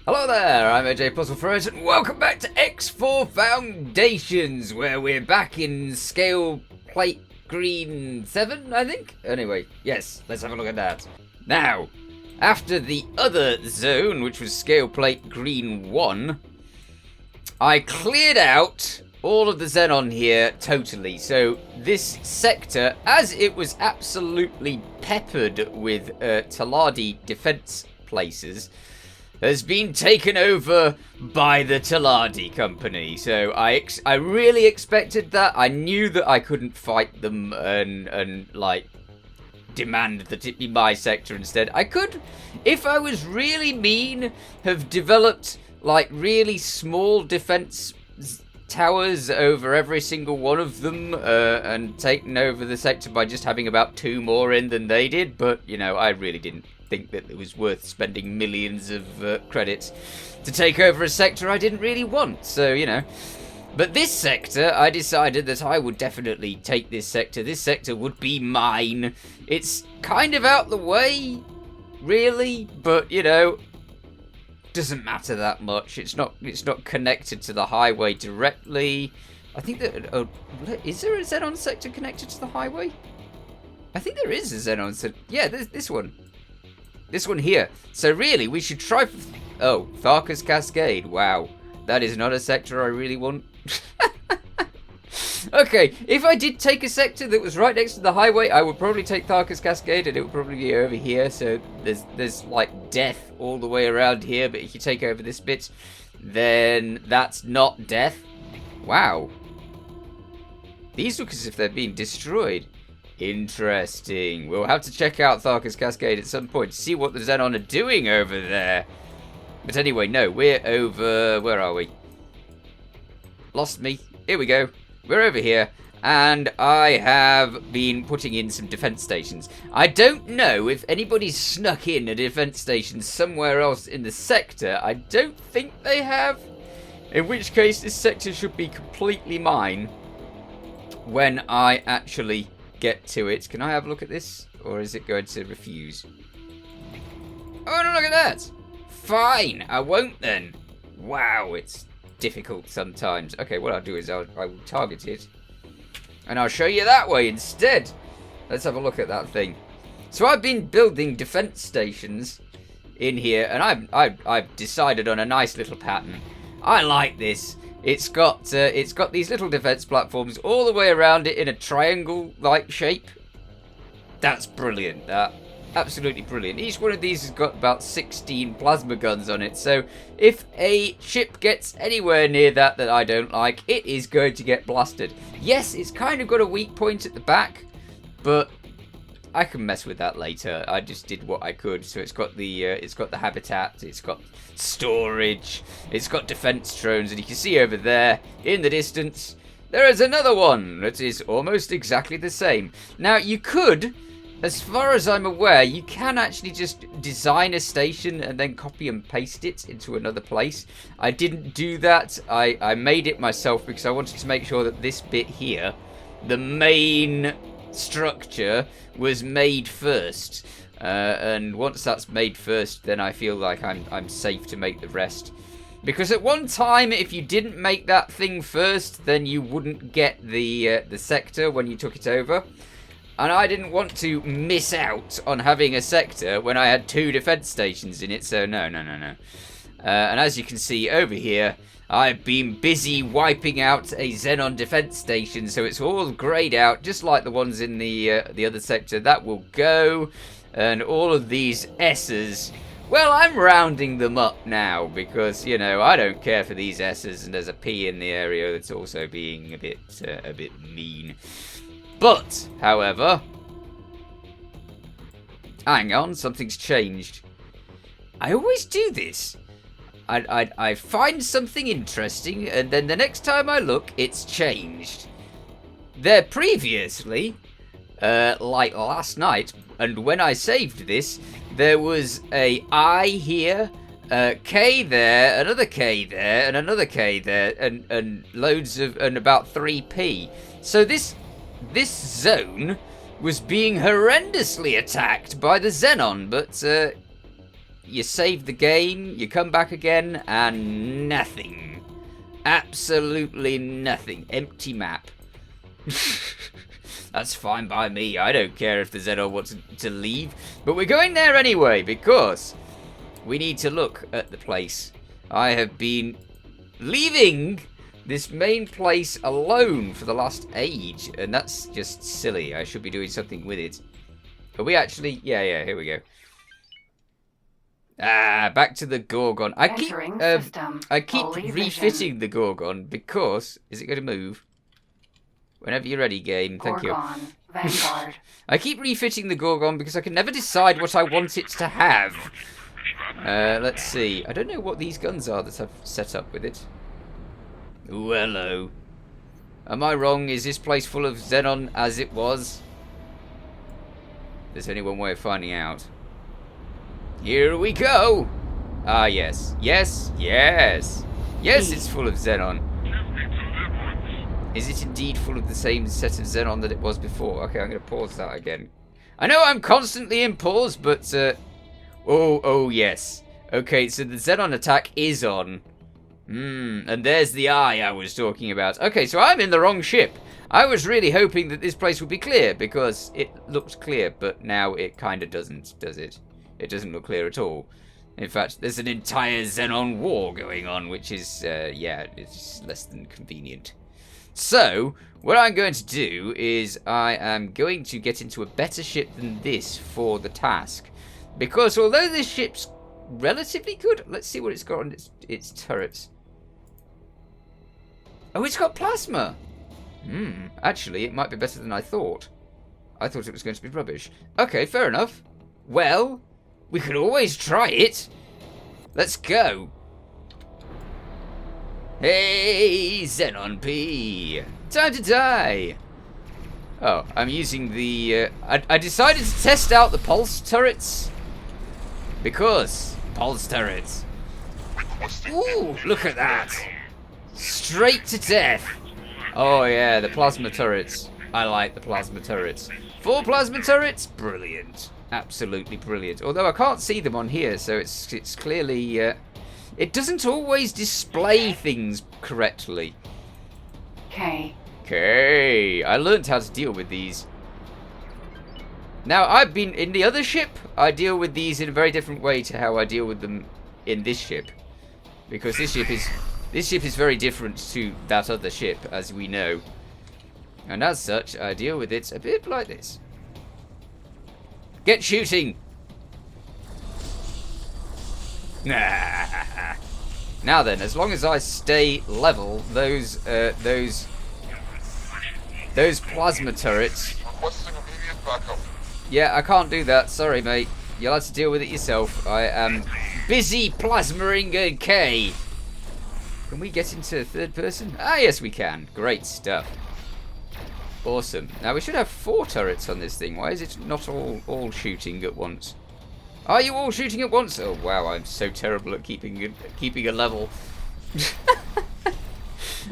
Hello there, I'm AJ PuzzleFerret, and welcome back to X4 Foundations, where we're back in Scale Plate Green 7, I think? Anyway, yes, let's have a look at that. Now, after the other zone, which was Scale Plate Green 1, I cleared out all of the xenon here totally. So this sector, as it was absolutely peppered with Taladi defense places, has been taken over by the Taladi company. So I really expected that. I knew that I couldn't fight them and like demand that it be my sector instead. I could, if I was really mean, have developed like really small defense towers over every single one of them and taken over the sector by just having about 2 more in than they did. But, you know, I really didn't think that it was worth spending millions of credits to take over a sector I didn't really want. So, you know. But this sector, I decided that I would definitely take this sector. This sector would be mine. It's kind of out the way, really, but, you know, doesn't matter that much. It's not connected to the highway directly. I think that is there a xenon sector connected to the highway? I think there is a xenon sector. Yeah, there's this one here. So really, we should try. Tharka's Cascade. Wow, that is not a sector I really want. Okay, if I did take a sector that was right next to the highway, I would probably take Tharka's Cascade, and it would probably be over here. So there's like death all the way around here. But if you take over this bit, then that's not death. Wow. These look as if they're being destroyed. Interesting. We'll have to check out Tharka's Cascade at some point to see what the Xenon are doing over there. But anyway, no, we're over... Where are we? Lost me. Here we go. We're over here. And I have been putting in some defense stations. I don't know if anybody's snuck in a defense station somewhere else in the sector. I don't think they have. In which case, this sector should be completely mine when I actually get to it. Can I have a look at this? Or is it going to refuse? Oh, no, look at that. Fine, I won't then. Wow, it's difficult sometimes. Okay, what I'll do is I will target it. And I'll show you that way instead. Let's have a look at that thing. So I've been building defense stations in here. And I've decided on a nice little pattern. I like this. It's got these little defense platforms all the way around it in a triangle-like shape. That's brilliant, that. Absolutely brilliant. Each one of these has got about 16 plasma guns on it. So if a ship gets anywhere near that I don't like, it is going to get blasted. Yes, it's kind of got a weak point at the back, but I can mess with that later. I just did what I could. So it's got the habitat, it's got storage, it's got defense drones, and you can see over there in the distance there is another one that is almost exactly the same. Now you could, as far as I'm aware, you can actually just design a station and then copy and paste it into another place. I didn't do that. I made it myself because I wanted to make sure that this bit here, the main structure, was made first. And once that's made first, then I feel like I'm safe to make the rest. Because at one time, if you didn't make that thing first, then you wouldn't get the sector when you took it over. And I didn't want to miss out on having a sector when I had 2 defense stations in it, so no. And as you can see over here, I've been busy wiping out a xenon defense station, so it's all grayed out, just like the ones in the other sector. That will go, and all of these S's, well, I'm rounding them up now, because, you know, I don't care for these S's, and there's a P in the area that's also being a bit mean. But, however, hang on, something's changed. I always do this. I find something interesting, and then the next time I look, it's changed. There previously, like last night, and when I saved this, there was a I here, K there, another K there, and another K there, and loads of, and about 3P. So this zone was being horrendously attacked by the xenon, but you save the game, you come back again, and nothing. Absolutely nothing. Empty map. That's fine by me. I don't care if the xenon wants to leave. But we're going there anyway, because we need to look at the place. I have been leaving this main place alone for the last age, and that's just silly. I should be doing something with it. Are we actually... Yeah, here we go. Back to the Gorgon. I keep refitting the Gorgon because... Is it going to move? Whenever you're ready, game. Thank you. Vanguard. I keep refitting the Gorgon because I can never decide what I want it to have. Let's see. I don't know what these guns are that I've set up with it. Ooh, hello. Am I wrong? Is this place full of xenon as it was? There's only one way of finding out. Here we go! Ah, yes. Yes, it's full of xenon. Is it indeed full of the same set of xenon that it was before? Okay, I'm going to pause that again. I know I'm constantly in pause, but... Oh, yes. Okay, so the xenon attack is on. And there's the eye I was talking about. Okay, so I'm in the wrong ship. I was really hoping that this place would be clear, because it looked clear, but now it kind of doesn't, does it? It doesn't look clear at all. In fact, there's an entire xenon war going on, which is, it's less than convenient. So, what I'm going to do is I am going to get into a better ship than this for the task. Because although this ship's relatively good, let's see what it's got on its turrets. Oh, it's got plasma! Actually, it might be better than I thought. I thought it was going to be rubbish. Okay, fair enough. Well, we could always try it. Let's go. Hey, Xenon P! Time to die! Oh, I'm using the... I decided to test out the pulse turrets. Because... Pulse turrets. Ooh, look at that! Straight to death! Oh yeah, the plasma turrets. I like the plasma turrets. 4 plasma turrets? Brilliant. Absolutely brilliant. Although I can't see them on here, so it's clearly... it doesn't always display things correctly. Okay. I learned how to deal with these. Now, I've been in the other ship. I deal with these in a very different way to how I deal with them in this ship, because this ship is very different to that other ship, as we know. And as such, I deal with it a bit like this. Get shooting! Now then, as long as I stay level, those plasma turrets... Yeah, I can't do that. Sorry, mate. You'll have to deal with it yourself. I am busy plasmering a K. Can we get into third person? Ah, yes, we can. Great stuff. Awesome. Now, we should have 4 turrets on this thing. Why is it not all shooting at once? Are you all shooting at once? Oh, wow, I'm so terrible at keeping a level.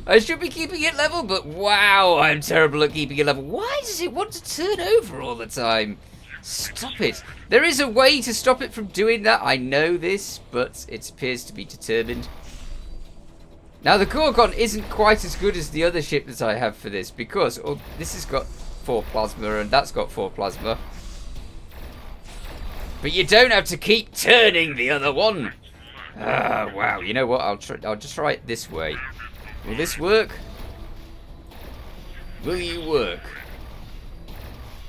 I should be keeping it level, but wow, I'm terrible at keeping it level. Why does it want to turn over all the time? Stop it. There is a way to stop it from doing that. I know this, but it appears to be determined. Now, the Gorgon isn't quite as good as the other ship that I have for this, because this has got 4 plasma and that's got 4 plasma. But you don't have to keep turning the other one. Ah, wow. You know what? I'll just try it this way. Will this work? Will you work?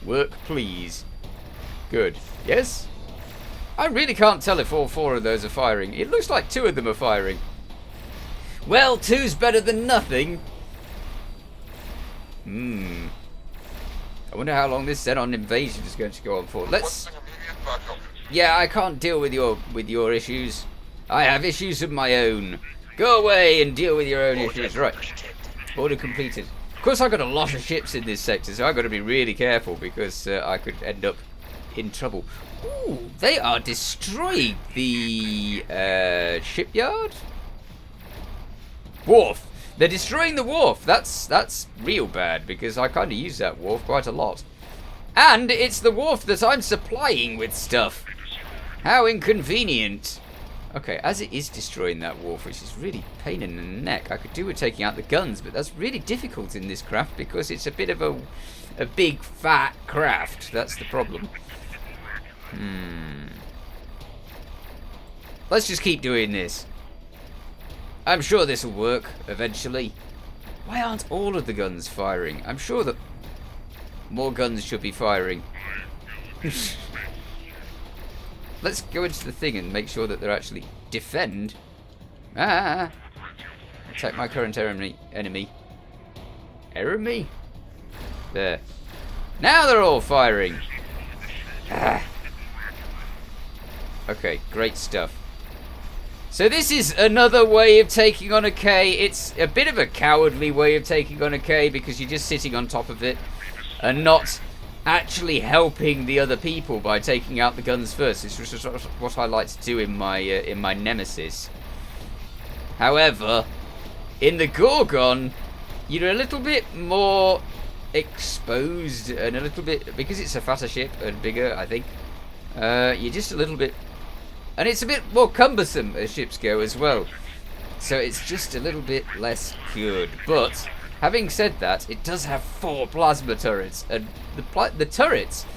Work, please. Good. Yes? I really can't tell if all 4 of those are firing. It looks like 2 of them are firing. Well, 2's better than nothing. I wonder how long this xenon invasion is going to go on for. Let's... Yeah, I can't deal with your issues. I have issues of my own. Go away and deal with your own issues. Right. Order completed. Of course, I've got a lot of ships in this sector, so I've got to be really careful because I could end up in trouble. Ooh, they are destroying the shipyard? Wharf. They're destroying the wharf. That's real bad because I kind of use that wharf quite a lot. And it's the wharf that I'm supplying with stuff. How inconvenient. Okay, as it is destroying that wharf, which is really a pain in the neck, I could do with taking out the guns, but that's really difficult in this craft because it's a bit of a big fat craft. That's the problem. Let's just keep doing this. I'm sure this will work eventually. Why aren't all of the guns firing? I'm sure that more guns should be firing. Let's go into the thing and make sure that they're actually defend. Attack my current enemy. Enemy? There. Now they're all firing. Okay, great stuff. So this is another way of taking on a K. It's a bit of a cowardly way of taking on a K because you're just sitting on top of it and not actually helping the other people by taking out the guns first. It's just what I like to do in my nemesis. However, in the Gorgon, you're a little bit more exposed and a little bit, because it's a fatter ship and bigger, I think. You're just a little bit, and it's a bit more cumbersome as ships go as well. So it's just a little bit less good. But having said that, it does have 4 plasma turrets, and the turrets,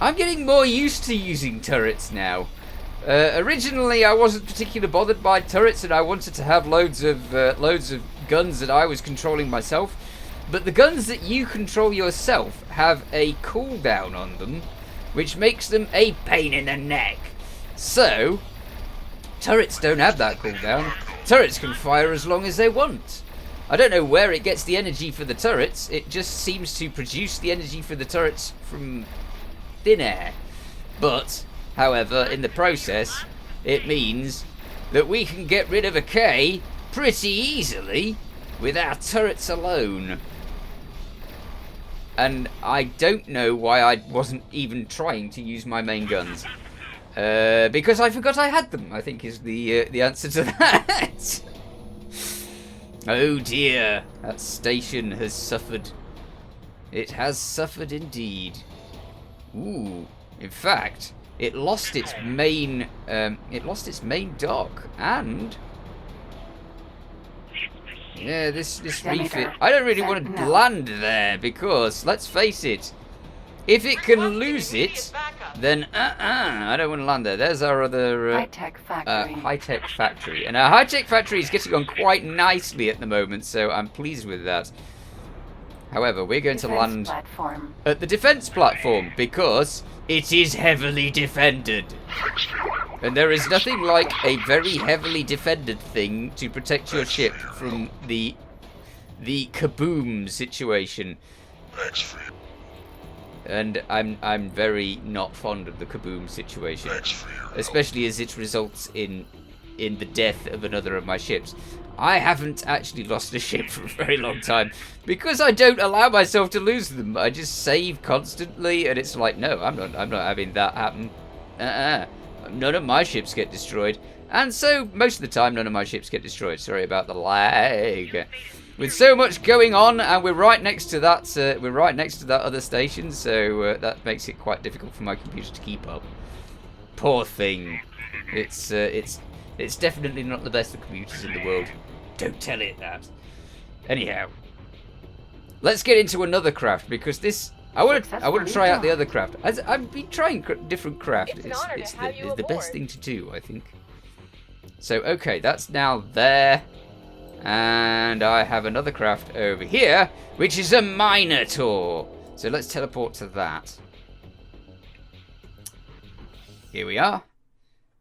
I'm getting more used to using turrets now. Originally, I wasn't particularly bothered by turrets, and I wanted to have loads of guns that I was controlling myself. But the guns that you control yourself have a cooldown on them, which makes them a pain in the neck. So, turrets don't have that cooldown. Turrets can fire as long as they want. I don't know where it gets the energy for the turrets. It just seems to produce the energy for the turrets from thin air. But, however, in the process, it means that we can get rid of a K pretty easily with our turrets alone. And I don't know why I wasn't even trying to use my main guns. Because I forgot I had them, I think is the answer to that. Oh dear, that station has suffered. It has suffered indeed. Ooh, in fact, it lost its main dock, and yeah, this refit. I don't really want to land there because, let's face it, if it can lose it, then I don't want to land there. There's our other high-tech factory. And our high-tech factory is getting on quite nicely at the moment, so I'm pleased with that. However, we're going to land at the defense platform because it is heavily defended. And there is nothing like a very heavily defended thing to protect your ship from the kaboom situation. And I'm very not fond of the kaboom situation, especially as it results in the death of another of my ships. I haven't actually lost a ship for a very long time because I don't allow myself to lose them. I just save constantly, and it's like, no, I'm not having that happen. None of my ships get destroyed, and so most of the time, none of my ships get destroyed. Sorry about the lag. With so much going on, and we're right next to that. We're right next to that other station, so that makes it quite difficult for my computer to keep up. Poor thing. It's definitely not the best of computers in the world. Don't tell it that. Anyhow, let's get into another craft because this. I want to try out the other craft. I've been trying different craft. It's the best thing to do, I think. So okay, that's now there. And I have another craft over here, which is a Minotaur. So let's teleport to that. Here we are.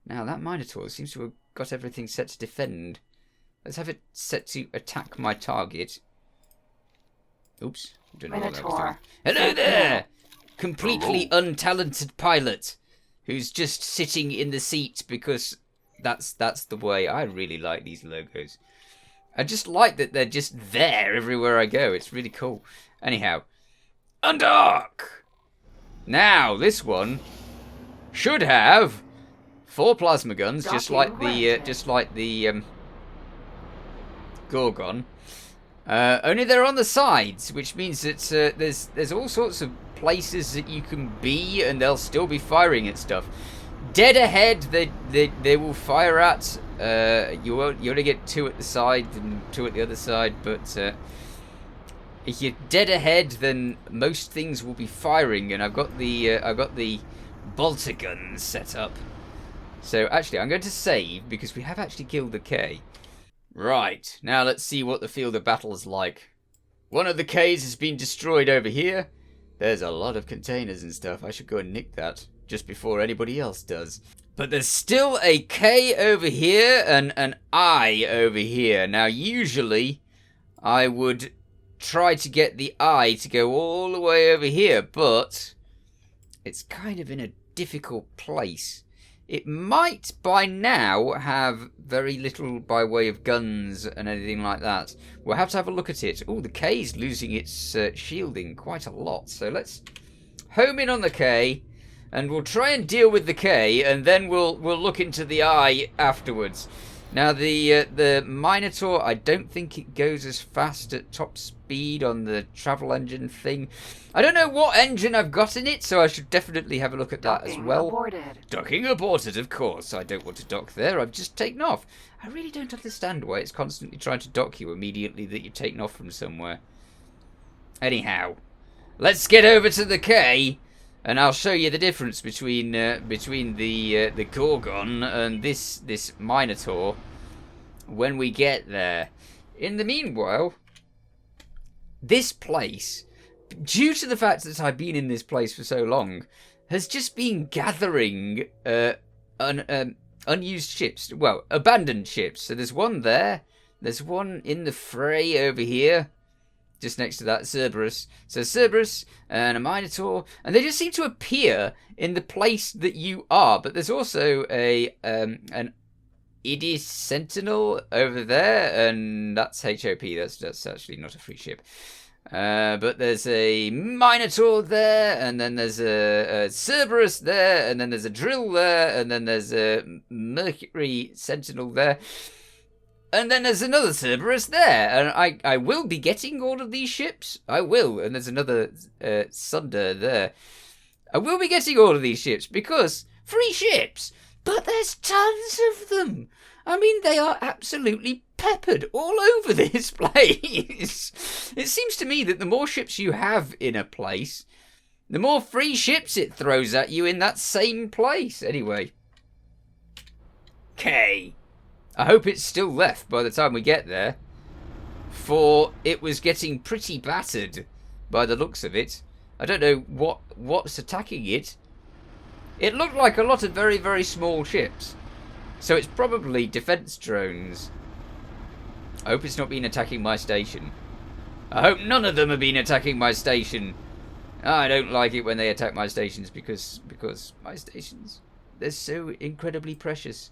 Now that Minotaur seems to have got everything set to defend. Let's have it set to attack my target. Oops. I don't know what that was doing. Hello there! Completely untalented pilot who's just sitting in the seat because that's the way. I really like these logos. I just like that they're just there everywhere I go. It's really cool. Anyhow, undock! Now, this one should have 4 plasma guns, just like the Gorgon. Only they're on the sides, which means that there's all sorts of places that you can be, and they'll still be firing at stuff. dead ahead, they will fire at. You only get 2 at the side and 2 at the other side, but if you're dead ahead, then most things will be firing. And I've got the bolter guns set up. So actually, I'm going to save because we have actually killed the K. Right, now let's see what the field of battle is like. One of the Ks has been destroyed over here. There's a lot of containers and stuff. I should go and nick that just before anybody else does. But there's still a K over here and an I over here. Now, usually, I would try to get the I to go all the way over here, but it's kind of in a difficult place. It might, by now, have very little by way of guns and anything like that. We'll have to have a look at it. Oh, the K's losing its shielding quite a lot. So let's home in on the K, and we'll try and deal with the K, and then we'll look into the I afterwards. Now, the Minotaur, I don't think it goes as fast at top speed on the travel engine thing. I don't know what engine I've got in it, so I should definitely have a look at that as well. Aborted. Docking aborted, of course. I don't want to dock there. I've just taken off. I really don't understand why it's constantly trying to dock you immediately that you've taken off from somewhere. Anyhow, let's get over to the K, and I'll show you the difference between the Gorgon and this Minotaur when we get there. In the meanwhile, this place, due to the fact that I've been in this place for so long, has just been gathering unused ships. Well, abandoned ships. So there's one there. There's one in the fray over here, just next to that Cerberus. So Cerberus and a Minotaur, and they just seem to appear in the place that you are. But there's also an Idis Sentinel over there, and that's HOP. That's actually not a free ship. But there's a Minotaur there, and then there's a Cerberus there, and then there's a Drill there, and then there's a Mercury Sentinel there. And then there's another Cerberus there, and I will be getting all of these ships. I will, and there's another Sunder there. I will be getting all of these ships, because free ships, but there's tons of them. I mean, they are absolutely peppered all over this place. It seems to me that the more ships you have in a place, the more free ships it throws at you in that same place. Anyway. K. I hope it's still left by the time we get there, for it was getting pretty battered by the looks of it. I don't know what's attacking it. It looked like a lot of very, very small ships, so it's probably defense drones. I hope it's not been attacking my station. I hope none of them have been attacking my station. I don't like it when they attack my stations because my stations, they're so incredibly precious.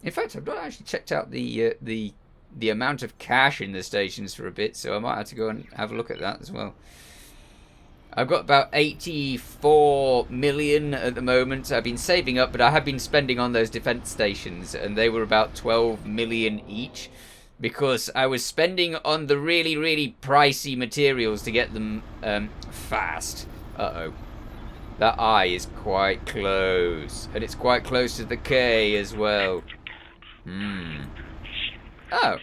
In fact, I've not actually checked out the amount of cash in the stations for a bit, so I might have to go and have a look at that as well. I've got about 84 million at the moment. I've been saving up, but I have been spending on those defense stations, and they were about 12 million each, because I was spending on the really, really pricey materials to get them fast. Uh-oh. That I is quite close, and it's quite close to the K as well. Oh,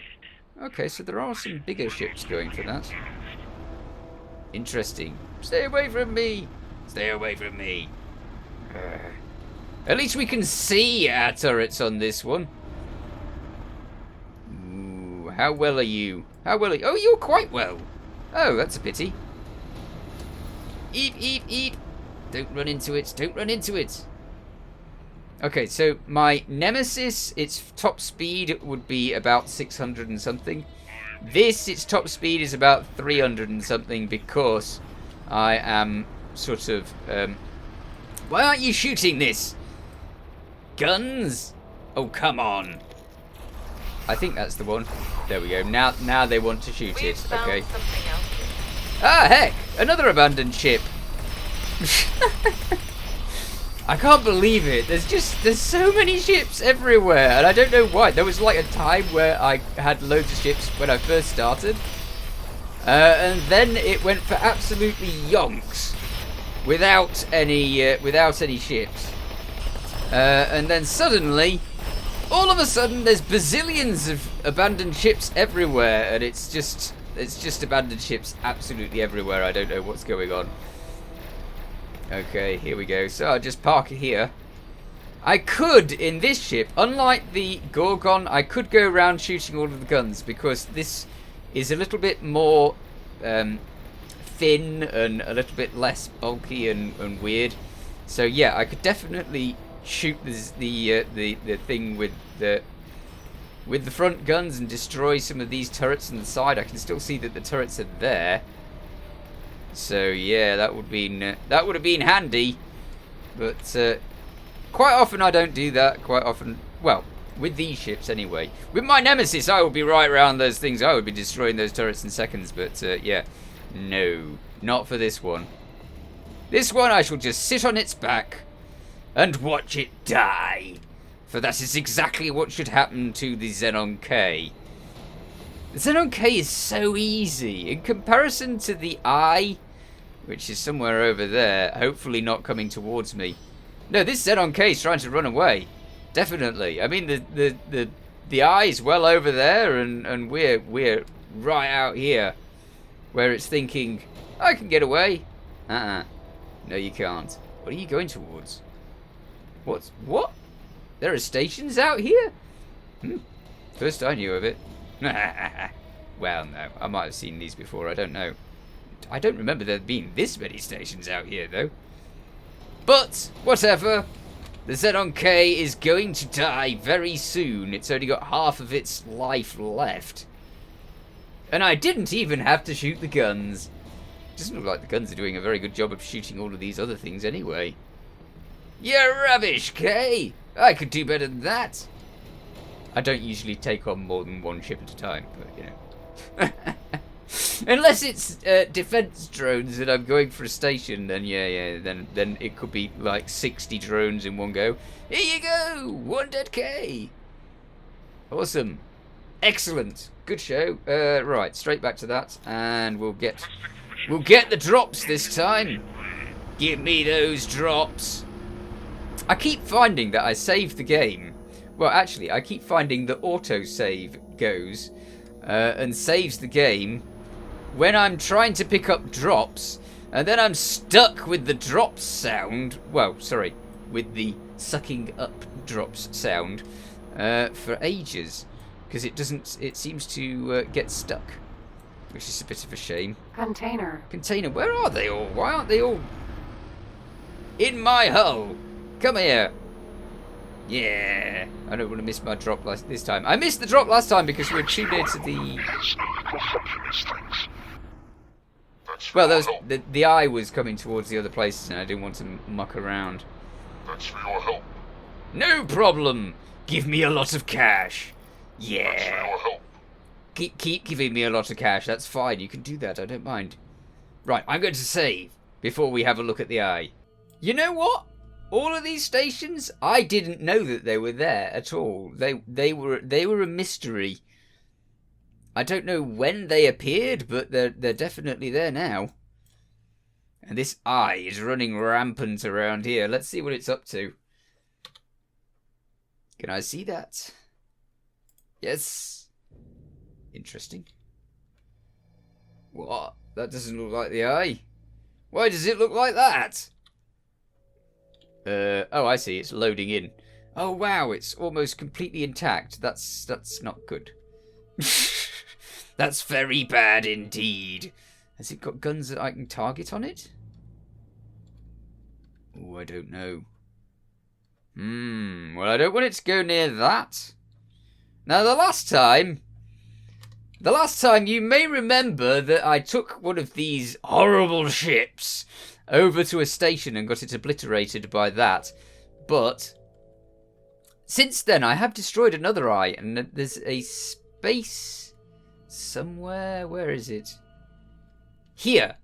okay, so there are some bigger ships going for that. Interesting. Stay away from me! Stay away from me! At least we can see our turrets on this one. Ooh, how well are you? How well are you? Oh, you're quite well! Oh, that's a pity. Eep, eep, eep! Don't run into it, don't run into it! Okay, so my Nemesis, its top speed would be about 600 and something. This, its top speed is about 300 and something because I am sort of... why aren't you shooting this? Guns? Oh, come on. I think that's the one. There we go. Now they want to shoot it. Okay. Ah, heck! Another abandoned ship. I can't believe it. There's so many ships everywhere, and I don't know why. There was like a time where I had loads of ships when I first started, and then it went for absolutely yonks without any ships. And then suddenly, all of a sudden, there's bazillions of abandoned ships everywhere, and it's just abandoned ships absolutely everywhere. I don't know what's going on. Okay, here we go. So I'll just park it here. I could, in this ship, unlike the Gorgon, I could go around shooting all of the guns, because this is a little bit more thin and a little bit less bulky and weird. So yeah, I could definitely shoot the thing with the front guns and destroy some of these turrets on the side. I can still see that the turrets are there. So yeah, that would have been handy, but quite often I don't do that. Quite often, well, with these ships anyway. With my Nemesis, I would be right around those things. I would be destroying those turrets in seconds. But yeah, no, not for this one. This one, I shall just sit on its back and watch it die. For that is exactly what should happen to the Xenon K. The Xenon K is so easy in comparison to the I, which is somewhere over there, hopefully not coming towards me. No, this Xenon K is trying to run away. Definitely. I mean, the I is well over there, and we're right out here, where it's thinking, I can get away. No, you can't. What are you going towards? What? There are stations out here? First I knew of it. Well, no, I might have seen these before. I don't know. I don't remember there being this many stations out here, though. But, whatever. The Xenon K is going to die very soon. It's only got half of its life left. And I didn't even have to shoot the guns. It doesn't look like the guns are doing a very good job of shooting all of these other things anyway. You're rubbish, K! I could do better than that. I don't usually take on more than one ship at a time, but, you know. Unless it's defense drones and I'm going for a station, then yeah, then it could be like 60 drones in one go. Here you go! One dead K! Awesome. Excellent. Good show. Right, straight back to that, and we'll get the drops this time. Give me those drops. I keep finding that I save the game. Well, actually, I keep finding that autosave goes and saves the game when I'm trying to pick up drops, and then I'm stuck with the drops sound. Well, sorry, with the sucking up drops sound for ages, because it seems to get stuck, which is a bit of a shame. Container. Where are they all? Why aren't they all in my hull? Come here. Yeah, I don't want to miss my drop this time. I missed the drop last time because we were too near to the... Well, the eye was coming towards the other places and I didn't want to muck around. Thanks for your help. No problem. Give me a lot of cash. Yeah. Thanks for your help. Keep giving me a lot of cash. That's fine. You can do that. I don't mind. Right, I'm going to save before we have a look at the eye. You know what? All of these stations, I didn't know that they were there at all. They were a mystery. I don't know when they appeared, but they're definitely there now. And this eye is running rampant around here. Let's see what it's up to. Can I see that? Yes. Interesting. What? That doesn't look like the eye. Why does it look like that? Oh, I see. It's loading in. Oh, wow. It's almost completely intact. That's not good. That's very bad indeed. Has it got guns that I can target on it? Oh, I don't know. Well, I don't want it to go near that. Now, the last time you may remember that I took one of these horrible ships over to a station and got it obliterated by that. But since then, I have destroyed another eye, and there's a space somewhere. Where is it? Here.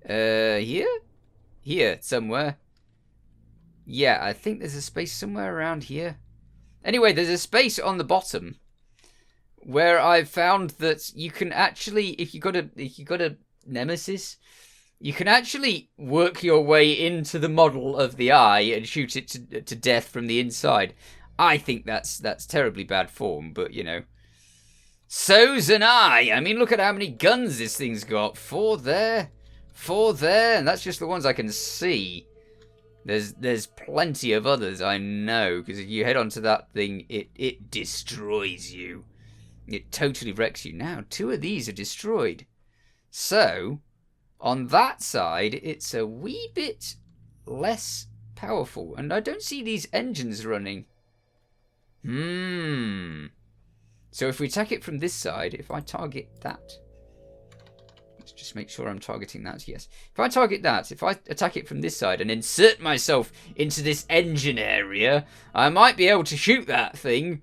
Here, somewhere. Yeah, I think there's a space somewhere around here. Anyway, there's a space on the bottom where I've found that you can actually, if you got a Nemesis, you can actually work your way into the model of the eye and shoot it to death from the inside. I think that's terribly bad form, but you know. So's an eye. I mean, look at how many guns this thing's got. 4 there, 4 there, and that's just the ones I can see. There's plenty of others, I know, because if you head onto that thing, it destroys you. It totally wrecks you. Now, 2 of these are destroyed. So, on that side, it's a wee bit less powerful. And I don't see these engines running. So if we attack it from this side, if I target that... Let's just make sure I'm targeting that, yes. If I target that, if I attack it from this side and insert myself into this engine area, I might be able to shoot that thing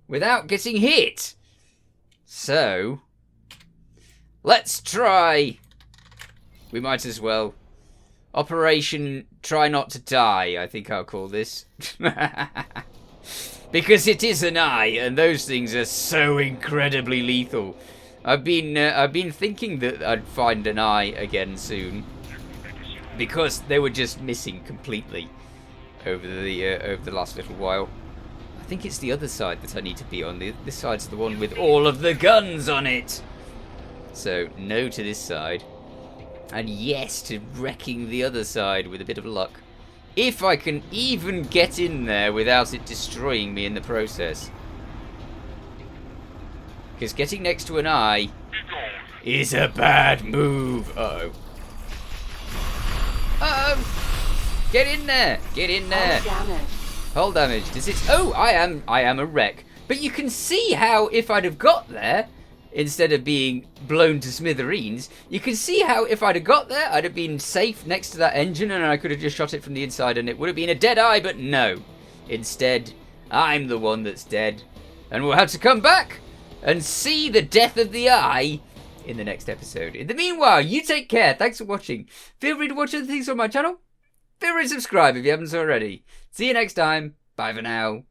without getting hit. So, let's try. We might as well. Operation Try Not to Die, I think I'll call this. Because it is an eye, and those things are so incredibly lethal. I've been thinking that I'd find an eye again soon, because they were just missing completely over the last little while. I think it's the other side that I need to be on. This side's the one with all of the guns on it. So no to this side, and yes to wrecking the other side with a bit of luck. If I can even get in there without it destroying me in the process. Because getting next to an eye is a bad move. Uh-oh. Uh-oh! Get in there! Get in there! Hull damage. Does it... Oh, I am a wreck. But you can see how if I'd have got there, instead of being blown to smithereens, you can see how if I'd have got there, I'd have been safe next to that engine and I could have just shot it from the inside and it would have been a dead eye, but no. Instead, I'm the one that's dead. And we'll have to come back and see the death of the eye in the next episode. In the meanwhile, you take care. Thanks for watching. Feel free to watch other things on my channel. Feel free to subscribe if you haven't already. See you next time. Bye for now.